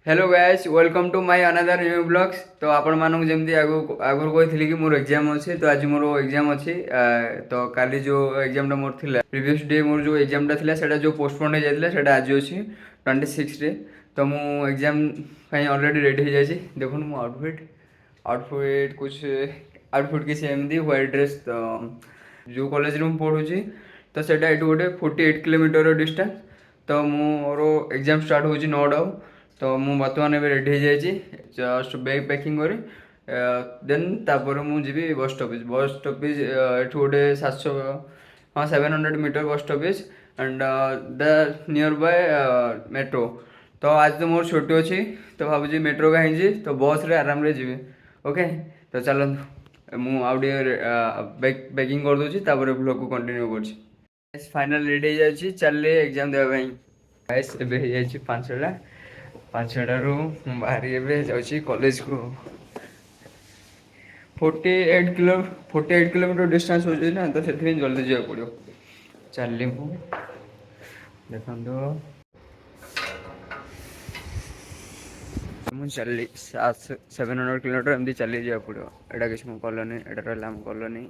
Hello guys welcome to my another new blogs. तो आपण मानक जमती आगुर कही कि मोर एग्जाम अच्छे तो आज मोर एग्जाम अच्छी तो काली जो एग्जाम मोर थिला प्रीवियस डे मोर जो एग्जाम थिला सेटा जो पोस्टपोन हो जाइला सेटा आज अच्छी 26 रे। तो मु एग्जाम ऑलरेडी रेडी हो जाइए। देखो मो आउटफिट कुछ आउटफिट किसी एमती व्हाइट ड्रेस। तो जो कॉलेज में पढ़ुची तो सेटा एटू गोटे 48 किलोमीटर डिस्टेंस। तो मोर एग्जाम स्टार्ट हो 9 तो मु बर्तमान ए रेडी हो जाइए जस्ट बैग पैकिंग कर देन तापर मुझे बस स्टॉपेज एठू गोटे 700 हाँ 700 metre bus stoppage and the near by metro. तो आज तो मोर छुट्टी अच्छी तो भावुँ मेट्रो का जी तो बस रे आराम रे जी। ओके तो चलतु मु आउटे बैग पैकिंग कर दूसरी तापर ब्लॉग को कंटिन्यू कर फाइनल रेडी हो जाए चलिए एग्जाम देवाई। गाइस एबे हो जाए 5टारू बाहरी एबे जाऊँगी कॉलेज को 48 किलोमीटर डिस्टेंस हो ना तो से जल्दी जावा पड़ो। चलिए देखो मुझे चली 700 किलोमीटर एमती चली जावा पड़ो। एटा किसी मुझे कलनी एटा रहा कलनी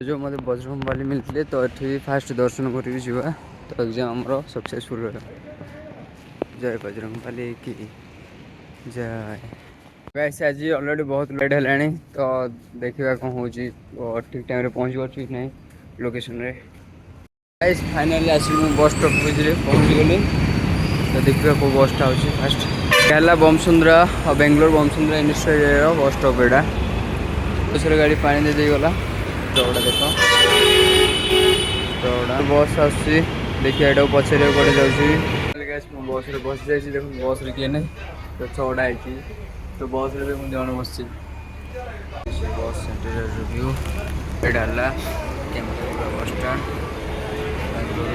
जो मत बजरंग बाली मिलते तो ये फास्ट दर्शन करी जावा। तो एग्जाम आमर सक्सेसफुल रहा। जय बजरंग बाली की जय। वैसे आज ऑलरेडी बहुत लेट है तो देखा कौन हो ठीक टाइम पहुँच पार्छ कि नहीं लोकेशन रे। गाइस फाइनली आस बस स्टॉपेज पहुँच गली। तो देखा को बसटा हो फास्ट क्या बमसुंदरा और बेंगलोर बमसुंदरा इंडस्ट्रियल बस स्टॉप एटा दूसरे गाड़ी पानी दे गला। तो देख तो बस आस देखिए यहाँ पचारे कड़े जाऊँगी बस रे बस जाइए देख बस रे किए नहीं तो 6टा है तो बस रे मुझे जन बस बस सेंटर रिव्यू एटा केम्पेगौड़ा बस स्टाण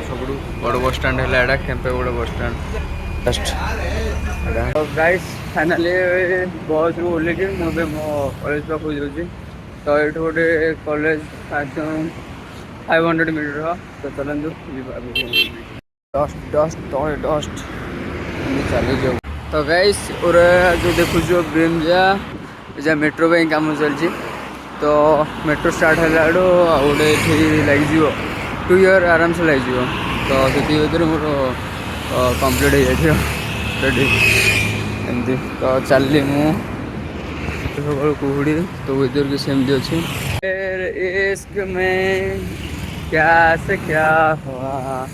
सब बड़ बस स्टाण है केम्पेगौड़ा बस स्टाण फर्स्ट। गाइस फाइनाली बस रू ओल्ल मुझे मो कॉलेज पाक जाऊँगी। तो ये गोटे कॉलेज 500 मीटर तो चलतु डस्ट डस्ट तो डस्ट चली जाओ। तो गाइस और जो देखु ब्रिमजा जा मेट्रो पे कम चलती तो मेट्रो स्टार्ट है गोटे लगे 2 ईयर आराम से लगे। तो से भर मोर कम्प्लीट हो जाए रेडी एमती। तो चलि मु सकाल कुहुड़ी तो वेदर किसी एमती अच्छे इश्क में क्या से क्या हुआ।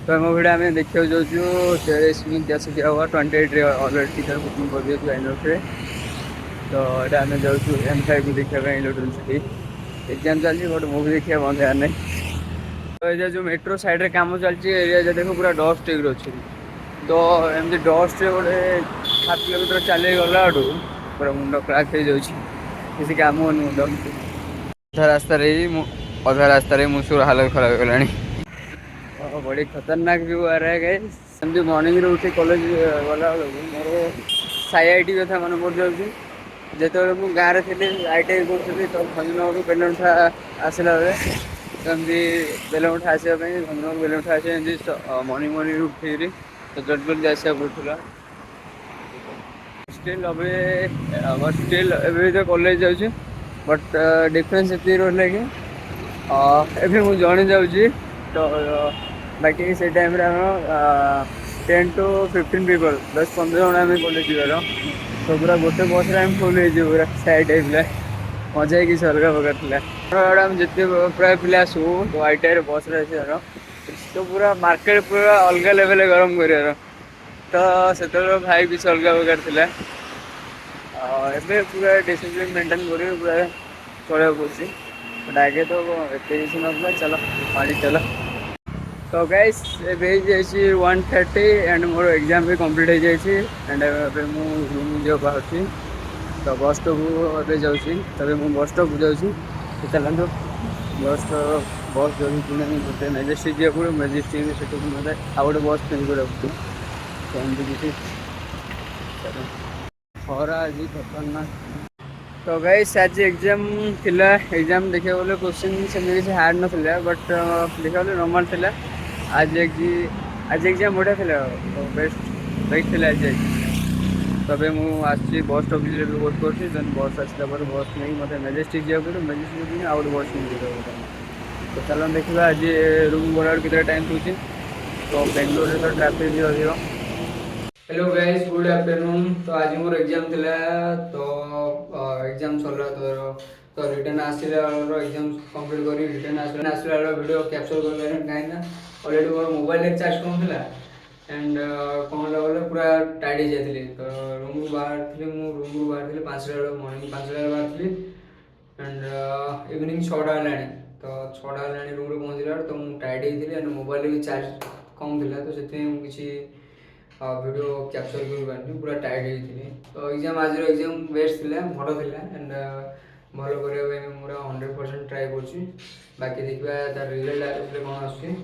तो मो भिडियो आम देखा जाऊँ 23 क्या से क्या हुआ 28 ऑलरेडी टिकट बुकिंग कर दिए बैंगलोर। तो ये आम जाऊँ M5 को देखा इलेक्ट्रिसिटी एग्जाम चलती बट मूवी देखा बंद यार नहीं। तो ये जो मेट्रो साइड रे काम चलती एरिया देखो पूरा डस्ट टेक अच्छी तो एमती डस्ट गोटे 7 किलोमीटर चल गला पूरा मुंड क्राक हो जाऊँ किसी काम हो मुंड अधा रास्ता मुझे हालत खराब हो बड़ी खतरनाक व्यू आ रहा है गाइस। एमती मॉर्निंग रे उठी कॉलेज गला मोर साईआईटी कथा मन पड़ जाऊँ जिते मुझे गाँव थी ITI करी तो भंजनगर बेलमुठा आसला बेले एमती बेलमुठा आसवाई भंजनगर बेलमुठा आस मॉर्निंग उठी तो जल्दी जल्दी आसा पड़ा स्टिल अभी तो कॉलेज जाऊँ बट डिफरेंस ये रहा कि एवं मुझे जड़े जाऊँ तो बाकी से टाइम 10 to 15 पीपल 10-15 जन आम कॉलेज जीवार तो पूरा गोटे बस फुल हो पूरा साइड टाइप मजा ही किसी अलग प्रकार थी जिते प्राय पिला आसू तो ITI बस तो पूरा मार्केट पूरा अलग लेवल गरम कर तो से भाई किसी अलग प्रकार थी पूरा डिसिप्लिन मेंटेन कर पूरा चलना पड़ी बट आगे तो एत ना चलो पानी चलो। तो guys A 1:30 and more exam भी कंप्लीट हो जाए एंड रूम जो बाहर तो बस स्टॉप को जाऊँगी तब मुझे बस स्टॉप जाऊँगी तो चलते बस जो मत मेजेस्टिक जा पड़ो मेजेस्टिक से मतलब आउ गोटे बस चेंज कर खरा आज खतरनाक। तो गाइस आज एग्जाम थिला एग्जाम देखा गले क्वेश्चन से किसी हार्ड ना बट देखा गले नॉर्मल थिला। आज एग्जाम बढ़िया थिला बेस्ट थिला आज। तबे मु आसी बस स्टॉप रे भी वेट करछि देन बस आसला पर बस नहीं मते मैजेस्टिक जाऊ पड़े मैजेस्टिक नहीं आउट बस नहीं जाऊ तो चलो देखिबा आज रूम गोड़ा कितना टाइम होछि तो बेंगलोर रे तो ट्रैफिक भी अधिक। Hello guys good afternoon. तो आज मोर एग्जाम थिला तो एग्जाम चल रहा तो रिटर्न आसिला एग्जाम कंप्लीट करी रिटर्न आसिला वीडियो कैप्चर कर कहीं ना ऑलरेडी मोर मोबाइल चार्ज कम थिला एंड कौन बोले पूरा टाइट हो जाती तो रूम बाहर थी रूम बाहर 5टा मॉर्निंग 5टा बाहर थी एंड इवनिंग 6टा है तो 6टा है रूम पहुँचला तो मुझे टाइट होती एंड मोबाइल भी चार्ज कम था तो से किसी वीडियो कैप्चर कर पार्टी पूरा टाइट होती तो एग्जाम आज एग्जाम बेस्ट थी भल थी एंड भल करने पूरा 100% ट्राए कर बाकी देखा तार रिजल्ट आसले कौन आसूँ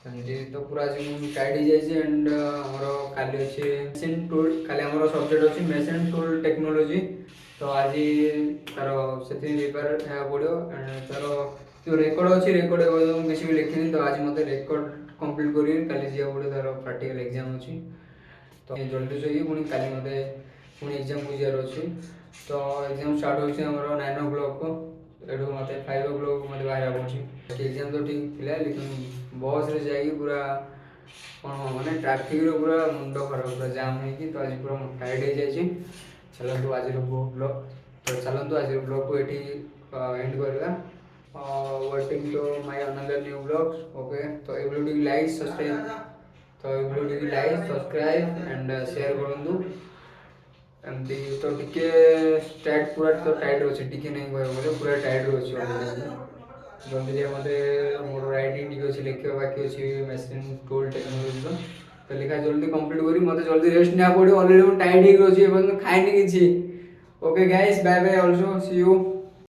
तो पूरा आज टाइट हो जाए एंड आमर काली अच्छे मेसीन टूल खाली आम सब्जेक्ट अच्छी मेसीन टूल टेक्नोलोजी तो आज तार से प्रिपेयर पड़ो एंड तार जो रेकर्ड अच्छी रेकर्ड किसी भी लिखी तो आज मत रेकर्ड कंप्लीट कर काली जा पड़ो तार प्रैक्टिकल एग्जाम अच्छी तो जल्दी सोई पुणी काली मत पुणी एग्जाम को जार अच्छी तो एग्जाम स्टार्ट हो 9 o'clock को एठू मत 5 o'clock मत बाहर पड़े एग्जाम तो ठीक थी लेकिन बस रे जाइए पूरा कौन मैंने ट्राफिक रो पूरा मुंड खराब पूरा जाम हो तो आज पूरा टाइट हो जाए चलतु आज ब्लॉग तो चलतु आज ब्लॉग को ये एंड करवा waiting to my another new blogs okay तो ये वीडियो लाइक सब्सक्राइब तो ये video like subscribe and share करूँ एमती तो टिके टाइट पूरा तो टाइट अच्छे टिके नहीं कह पूरा टाइट अच्छे जल्दी मत मोर राइटिंग टी अच्छे लिखा बाकी अच्छी मेसीन टूल टेक्नोलोजी तो लिखा जल्दी कंप्लीट करी मत जल्दी रेस्ट ना पड़ो ऑलरेडी टाइट हो अच्छे खाएनी किसी okay guys bye bye also see you.